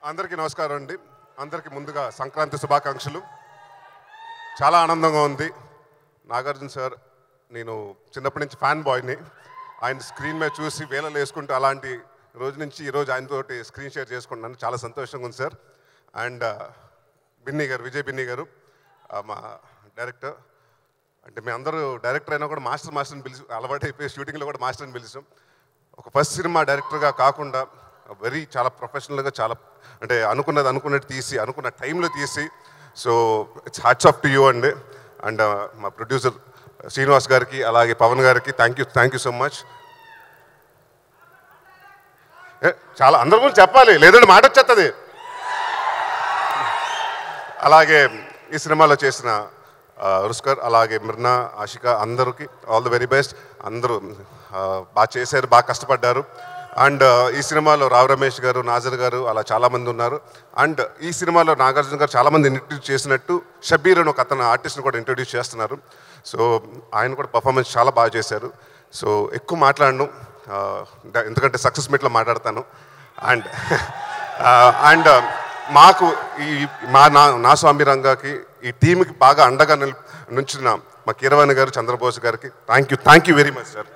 అందరికీ నమస్కారం అండి. అందరికీ ముందుగా సంక్రాంతి శుభాకాంక్షలు. చాలా ఆనందంగా ఉంది. నాగార్జున సార్, నేను చిన్నప్పటి నుంచి ఫ్యాన్ బాయ్ని. ఆయన స్క్రీన్ మీద చూసి వేళలు వేసుకుంటూ అలాంటి రోజు నుంచి ఈరోజు ఆయనతోటి స్క్రీన్ షేర్ చేసుకుంటున్నాను. చాలా సంతోషంగా ఉంది సార్. అండ్ బిన్నీ గారు, విజయ్ బిన్నీ గారు మా డైరెక్టర్. అంటే మేము అందరూ డైరెక్టర్ అయినా కూడా మాస్టర్ని పిలిచి అలవాటు అయిపోయి షూటింగ్లో కూడా మాస్టర్ని పిలిచాం. ఒక ఫస్ట్ సినిమా డైరెక్టర్గా కాకుండా చాలా ప్రొఫెషనల్గా, చాలా అంటే అనుకున్నట్టు తీసి, అనుకున్న టైంలో తీసి, so it's hats off to you అండి. అండ్ మా ప్రొడ్యూసర్ శ్రీనివాస్ గారికి, అలాగే పవన్ గారికి థ్యాంక్ యూ సో మచ్. చాలా అందరి గురించి చెప్పాలి, లేదంటే మాట వచ్చేస్తుంది. అలాగే ఈ సినిమాలో చేసిన రుస్కర్, అలాగే మిర్నా, ఆషిక, అందరికీ ఆల్ ది వెరీ బెస్ట్. అందరూ బాగా చేశారు, బాగా కష్టపడ్డారు. అండ్ ఈ సినిమాలో రావు రమేష్ గారు, నాజర్ గారు అలా చాలామంది ఉన్నారు. అండ్ ఈ సినిమాలో నాగార్జున గారు చాలామంది ఇంట్రడ్యూస్ చేసినట్టు షబీర్ అని ఒక అతను ఆర్టిస్ట్ని కూడా ఇంట్రడ్యూస్ చేస్తున్నారు. సో ఆయన కూడా పర్ఫార్మెన్స్ చాలా బాగా చేశారు. సో ఎక్కువ మాట్లాడను, ఎందుకంటే సక్సెస్ మీట్లో మాట్లాడతాను. అండ్ మాకు ఈ నా స్వామి రంగాకి, ఈ టీంకి బాగా అండగా నుంచిన మా కీరవాణి గారు, చంద్రబోస్ గారికి thank you very much sir.